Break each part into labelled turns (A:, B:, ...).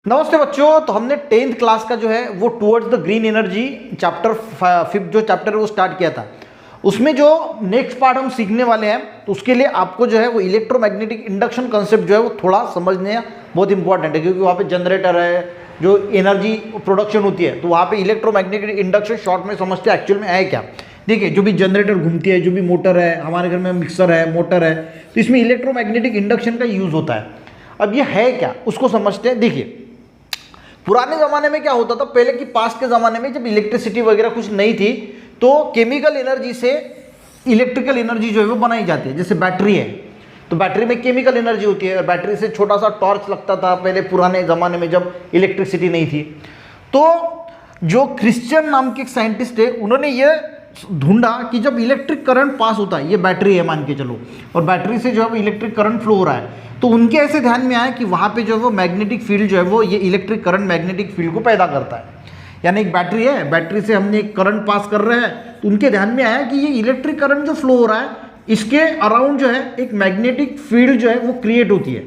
A: नमस्ते बच्चों। तो हमने 10th क्लास का जो है वो towards the green energy chapter 5 जो चैप्टर है वो स्टार्ट किया था। उसमें जो नेक्स्ट पार्ट हम सीखने वाले हैं तो उसके लिए आपको जो है वो इलेक्ट्रोमैग्नेटिक इंडक्शन कंसेप्ट जो है वो थोड़ा समझने बहुत इंपॉर्टेंट है, क्योंकि वहाँ पे जनरेटर है, जो एनर्जी प्रोडक्शन होती है, तो वहाँ पे इलेक्ट्रोमैग्नेटिक इंडक्शन शॉर्ट में समझते हैं एक्चुअल में है क्या। देखिए, जो भी जनरेटर घूमती है, जो भी मोटर है, हमारे घर में मिक्सर है, मोटर है, तो इसमें इलेक्ट्रोमैग्नेटिक इंडक्शन का यूज़ होता है। अब ये है क्या उसको समझते हैं। देखिए, पुराने ज़माने में क्या होता था, पहले की पास्ट के ज़माने में जब इलेक्ट्रिसिटी वगैरह कुछ नहीं थी तो केमिकल एनर्जी से इलेक्ट्रिकल एनर्जी जो है वो बनाई जाती है। जैसे बैटरी है तो बैटरी में केमिकल एनर्जी होती है, बैटरी से छोटा सा टॉर्च लगता था पहले पुराने ज़माने में जब इलेक्ट्रिसिटी नहीं थी। तो जो क्रिश्चियन नाम के एक साइंटिस्ट है, उन्होंने ये ढूंढा कि जब इलेक्ट्रिक करंट पास होता है, ये बैटरी है मान के चलो, और बैटरी से जो है वो इलेक्ट्रिक करंट फ्लो हो रहा है, तो उनके ऐसे ध्यान में आया कि वहाँ पे जो है वो मैग्नेटिक फील्ड जो है वो ये इलेक्ट्रिक करंट मैग्नेटिक फील्ड को पैदा करता है। यानी एक बैटरी है, बैटरी से हमने एक करंट पास कर रहे हैं, तो उनके ध्यान में आया कि ये इलेक्ट्रिक करंट जो फ्लो हो रहा है इसके अराउंड जो है एक मैग्नेटिक फील्ड जो है वो क्रिएट होती है।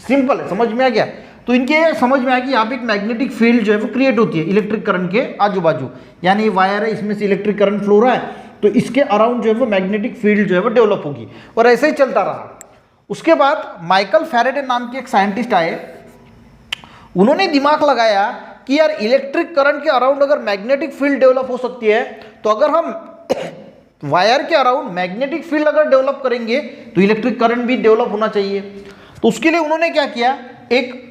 A: सिंपल है, समझ में आ गया। तो इनके समझ में आया कि यहाँ पे एक मैग्नेटिक फील्ड जो है वो क्रिएट होती है इलेक्ट्रिक करंट के आजू बाजू। यानी ये वायर है, इसमें से इलेक्ट्रिक करंट फ्लो हो रहा है, तो इसके अराउंड जो है वो मैग्नेटिक फील्ड जो है वो डेवलप होगी, और ऐसे ही चलता रहा। उसके बाद माइकल फैराडे नाम के एक साइंटिस्ट आए, उन्होंने दिमाग लगाया कि यार इलेक्ट्रिक करंट के अराउंड अगर मैग्नेटिक फील्ड डेवलप हो सकती है, तो अगर हम वायर के अराउंड मैग्नेटिक फील्ड अगर डेवलप करेंगे तो इलेक्ट्रिक करंट भी डेवलप होना चाहिए। तो उसके लिए उन्होंने क्या किया, एक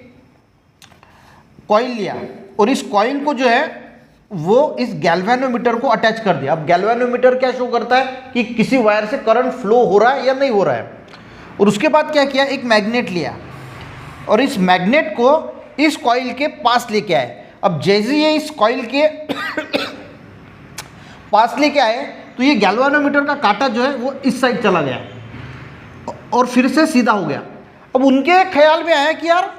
A: कॉइल लिया और इस कॉइल को जो है वो इस गैल्वेनोमीटर को अटैच कर दिया। अब गैल्वेनोमीटर क्या शो करता है कि किसी वायर से करंट फ्लो हो रहा है या नहीं हो रहा है। और उसके बाद क्या किया, एक मैग्नेट लिया और इस मैग्नेट को इस कॉइल के पास लेके आए। अब जैसे ये इस कॉइल के पास लेके आए तो ये गैल्वेनोमीटर का कांटा जो है वो इस साइड चला गया और फिर से सीधा हो गया। अब उनके ख्याल में आया कि यार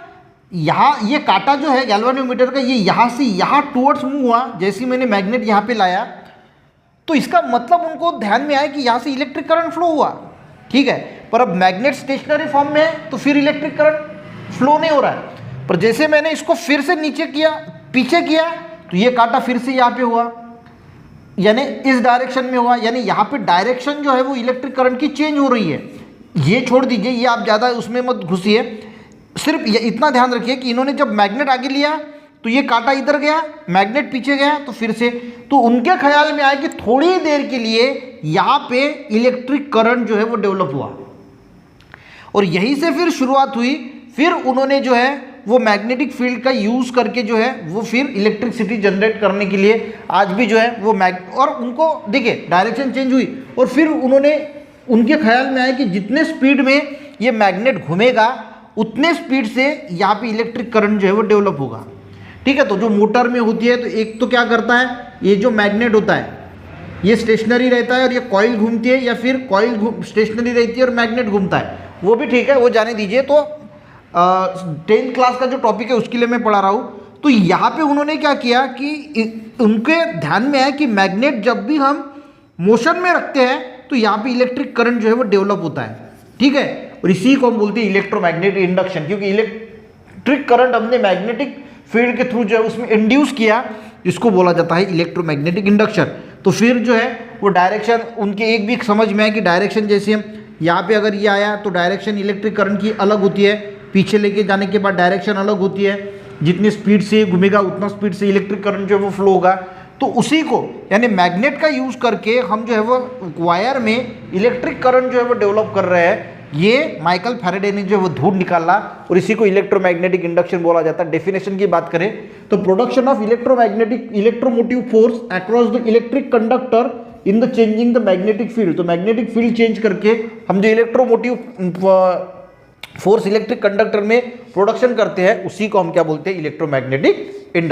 A: यहाँ ये कांटा जो है गैल्वेनोमीटर का, ये यहाँ से यहाँ टुवर्ड्स मूव हुआ जैसे मैंने मैग्नेट यहाँ पे लाया, तो इसका मतलब उनको ध्यान में आया कि यहाँ से इलेक्ट्रिक करंट फ्लो हुआ। ठीक है, पर अब मैग्नेट स्टेशनरी फॉर्म में है तो फिर इलेक्ट्रिक करंट फ्लो नहीं हो रहा है। पर जैसे मैंने इसको फिर से नीचे किया, पीछे किया, तो ये कांटा फिर से यहाँ पे हुआ, यानी इस डायरेक्शन में हुआ। यानी यहाँ पे डायरेक्शन जो है वो इलेक्ट्रिक करंट की चेंज हो रही है। ये छोड़ दीजिए, ये आप ज़्यादा उसमें मत घुसिए, सिर्फ ये इतना ध्यान रखिए कि इन्होंने जब मैग्नेट आगे लिया तो ये कांटा इधर गया, मैग्नेट पीछे गया, तो फिर से, तो उनके ख्याल में आया कि थोड़ी देर के लिए यहाँ पे इलेक्ट्रिक करंट जो है वो डेवलप हुआ, और यहीं से फिर शुरुआत हुई। फिर उन्होंने जो है वो मैग्नेटिक फील्ड का यूज़ करके जो है वो फिर इलेक्ट्रिसिटी जनरेट करने के लिए आज भी जो है वो और उनको देखिए डायरेक्शन चेंज हुई, और फिर उन्होंने उनके ख्याल में आया कि जितने स्पीड में ये मैग्नेट घूमेगा उतने स्पीड से यहाँ पे इलेक्ट्रिक करंट जो है वो डेवलप होगा। ठीक है, तो जो मोटर में होती है तो एक तो क्या करता है, ये जो मैग्नेट होता है ये स्टेशनरी रहता है और ये कॉइल घूमती है, या फिर कॉइल स्टेशनरी रहती है और मैग्नेट घूमता है, वो भी ठीक है, वो जाने दीजिए। तो 10th क्लास का जो टॉपिक है उसके लिए मैं पढ़ा रहा हूँ। तो यहाँ पे उन्होंने क्या किया कि उनके ध्यान में आया कि मैग्नेट जब भी हम मोशन में रखते हैं तो यहाँ पे इलेक्ट्रिक करंट जो है वो डेवलप होता है। ठीक है, और इसी को हम बोलते हैं इलेक्ट्रोमैग्नेटिक इंडक्शन, क्योंकि इलेक्ट्रिक करंट हमने मैग्नेटिक फील्ड के थ्रू जो है उसमें इंड्यूस किया, इसको बोला जाता है इलेक्ट्रोमैग्नेटिक इंडक्शन। तो फिर जो है वो डायरेक्शन उनके एक भी समझ में आया कि डायरेक्शन जैसे हम यहाँ पे अगर ये आया तो डायरेक्शन इलेक्ट्रिक करंट की अलग होती है, पीछे लेके जाने के बाद डायरेक्शन अलग होती है, जितनी स्पीड से घूमेगा उतना स्पीड से इलेक्ट्रिक करंट जो है वो फ्लो होगा। तो उसी को यानी मैग्नेट का यूज़ करके हम जो है वो वायर में इलेक्ट्रिक करंट जो है वो डेवलप कर रहे हैं। ये माइकल फैराडे ने जो है वो ढूंढ निकाला, और इसी को इलेक्ट्रोमैग्नेटिक इंडक्शन बोला जाता है। डेफिनेशन की बात करें तो production of electromagnetic electromotive force across the electric conductor in the changing the magnetic field. तो मैग्नेटिक फील्ड चेंज करके हम जो इलेक्ट्रोमोटिव फोर्स इलेक्ट्रिक कंडक्टर में प्रोडक्शन करते हैं उसी को हम क्या बोलते हैं, इलेक्ट्रोमैग्नेटिक इंडक्शन।